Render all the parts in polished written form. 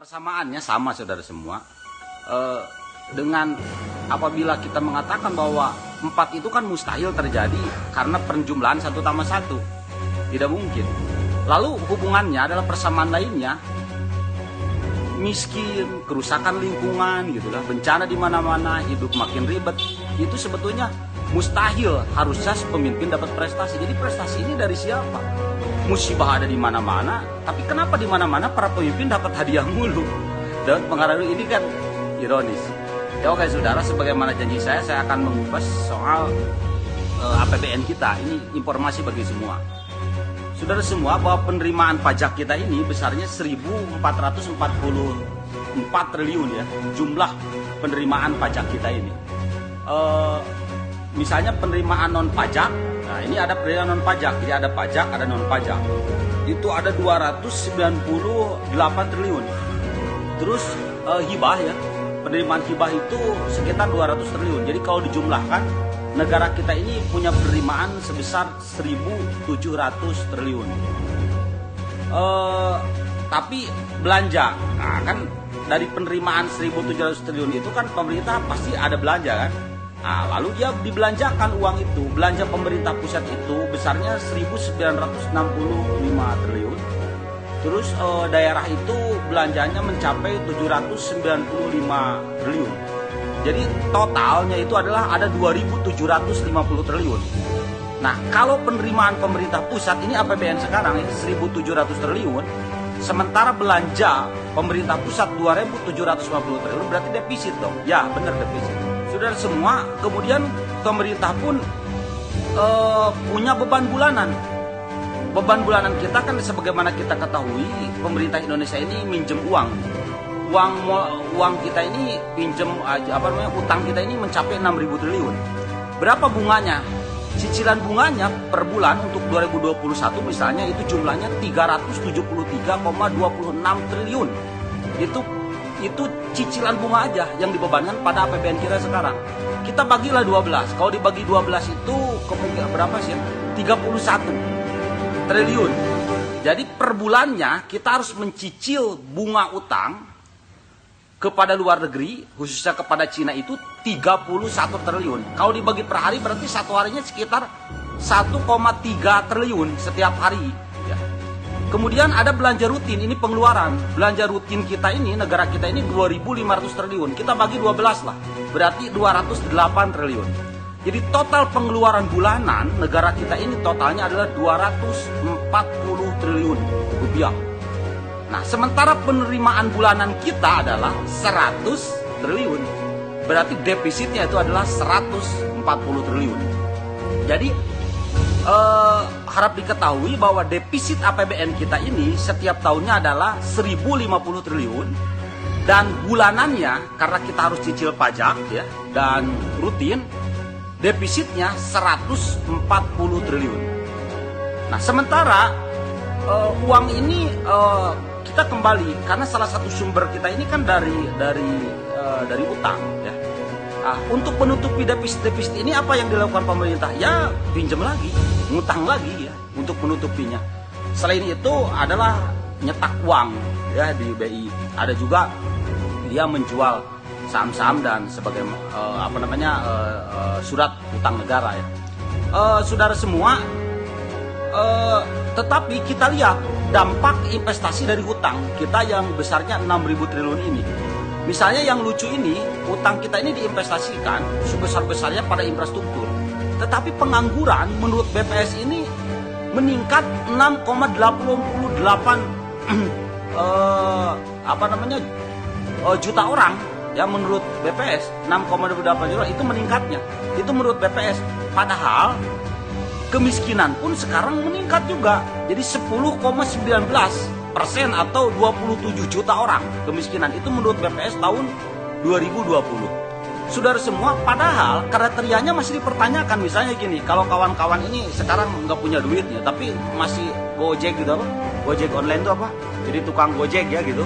Persamaannya sama, saudara semua. Dengan apabila kita mengatakan bahwa 4 itu kan mustahil terjadi karena penjumlahan 1 tambah 1. Tidak mungkin. Lalu hubungannya adalah persamaan lainnya. Miskin, kerusakan lingkungan, gitulah, bencana di mana-mana, hidup makin ribet. Itu sebetulnya mustahil harusnya pemimpin dapat prestasi. Jadi prestasi ini dari siapa? Musibah ada di mana-mana, tapi kenapa di mana-mana para pemimpin dapat hadiah mulu? Dan pengaruh ini kan ironis. Ya oke saudara, sebagaimana janji saya akan mengupas soal APBN kita. Ini informasi bagi semua. Saudara semua, bahwa penerimaan pajak kita ini besarnya 1.444 triliun ya, jumlah penerimaan pajak kita ini. Misalnya penerimaan non pajak, nah ini ada penerimaan non pajak, jadi ada pajak, ada non pajak. Itu ada 298 triliun. Terus hibah ya, penerimaan hibah itu sekitar 200 triliun. Jadi kalau dijumlahkan, negara kita ini punya penerimaan sebesar 1.700 triliun. Tapi belanja, nah kan dari penerimaan 1.700 triliun itu kan pemerintah pasti ada belanja kan. Nah, lalu dia dibelanjakan uang itu, belanja pemerintah pusat itu besarnya 1.965 triliun. Terus daerah itu belanjanya mencapai 795 triliun. Jadi totalnya itu adalah ada 2.750 triliun. Nah, kalau penerimaan pemerintah pusat ini APBN sekarang ya 1.700 triliun, sementara belanja pemerintah pusat 2.750 triliun, berarti defisit dong. Ya, benar defisit. Saudara semua, kemudian pemerintah pun punya beban bulanan. Beban bulanan kita kan sebagaimana kita ketahui, pemerintah Indonesia ini minjem uang. Uang kita ini pinjem utang kita ini mencapai 6.000 triliun. Berapa bunganya? Cicilan bunganya per bulan untuk 2021 misalnya itu jumlahnya 373,26 triliun. Itu cicilan bunga aja yang dibebankan pada APBN kita sekarang. Kita bagilah 12. Kalau dibagi 12 itu kemungkinan berapa sih? 31 triliun. Jadi per bulannya kita harus mencicil bunga utang kepada luar negeri, khususnya kepada Cina itu 31 triliun. Kalau dibagi per hari berarti satu harinya sekitar 1,3 triliun setiap hari. Ya. Kemudian ada belanja rutin, ini pengeluaran. Belanja rutin kita ini, negara kita ini 2.500 triliun. Kita bagi 12 lah, berarti 208 triliun. Jadi total pengeluaran bulanan negara kita ini totalnya adalah 240 triliun rupiah. Nah, sementara penerimaan bulanan kita adalah 100 triliun. Berarti defisitnya itu adalah 140 triliun. Jadi harap diketahui bahwa defisit APBN kita ini setiap tahunnya adalah 1.050 triliun. Dan bulanannya, karena kita harus cicil pajak ya dan rutin, defisitnya 140 triliun. Nah, sementara uang ini kita kembali karena salah satu sumber kita ini kan dari utang ya. Nah, untuk menutupi defisit ini apa yang dilakukan pemerintah? Ya pinjam lagi, ngutang lagi ya untuk menutupinya. Selain itu adalah nyetak uang ya di BI. Ada juga dia menjual saham-saham dan sebagai surat utang negara ya. Saudara semua, tetapi kita lihat dampak investasi dari hutang kita yang besarnya 6.000 triliun ini. Misalnya yang lucu ini, hutang kita ini diinvestasikan sebesar-besarnya pada infrastruktur. Tetapi pengangguran menurut BPS ini meningkat 6,88 juta orang. Ya menurut BPS 6,28 juta itu meningkatnya. Itu menurut BPS. Padahal kemiskinan pun sekarang meningkat juga. Jadi 10,19% atau 27 juta orang kemiskinan. Itu menurut BPS tahun 2020. Saudara semua, padahal kriterianya masih dipertanyakan. Misalnya gini, kalau kawan-kawan ini sekarang nggak punya duitnya, tapi masih Gojek gitu apa? Gojek online itu apa? Jadi tukang Gojek ya gitu.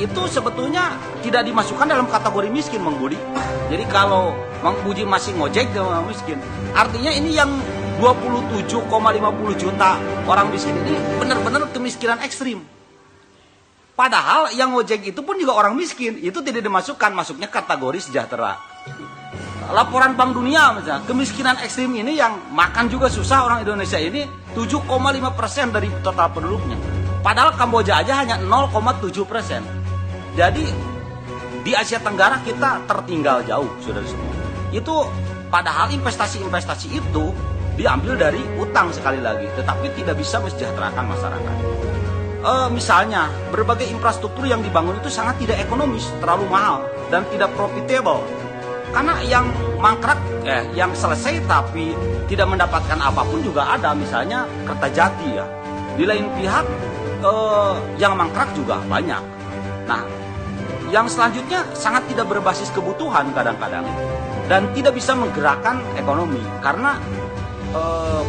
Itu sebetulnya tidak dimasukkan dalam kategori miskin, Mang Budi. Jadi kalau Mang Budi masih ngojek, dia miskin. Artinya ini yang 27,50 juta orang miskin ini benar-benar kemiskinan ekstrim. Padahal yang ngojek itu pun juga orang miskin, itu tidak dimasukkan, masuknya kategori sejahtera. Laporan Bank Dunia misalnya, kemiskinan ekstrim ini yang makan juga susah orang Indonesia ini 7,5% dari total penduduknya. Padahal Kamboja aja hanya 0,7%. Jadi di Asia Tenggara kita tertinggal jauh, saudara semua. Itu padahal investasi-investasi itu diambil dari utang sekali lagi, tetapi tidak bisa mensejahterakan masyarakat. Misalnya, berbagai infrastruktur yang dibangun itu sangat tidak ekonomis, terlalu mahal, dan tidak profitable. Karena yang mangkrak, yang selesai tapi tidak mendapatkan apapun juga ada, misalnya Kertajati ya. Di lain pihak, yang mangkrak juga banyak. Nah, yang selanjutnya sangat tidak berbasis kebutuhan kadang-kadang, dan tidak bisa menggerakkan ekonomi, karena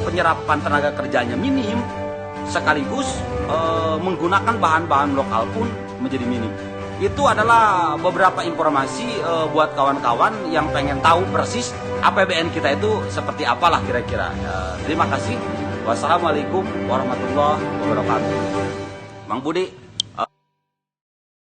penyerapan tenaga kerjanya minim, sekaligus menggunakan bahan-bahan lokal pun menjadi minim. Itu adalah beberapa informasi buat kawan-kawan yang pengen tahu persis APBN kita itu seperti apalah kira-kira. Terima kasih. Wassalamualaikum warahmatullahi wabarakatuh. Bang Budi.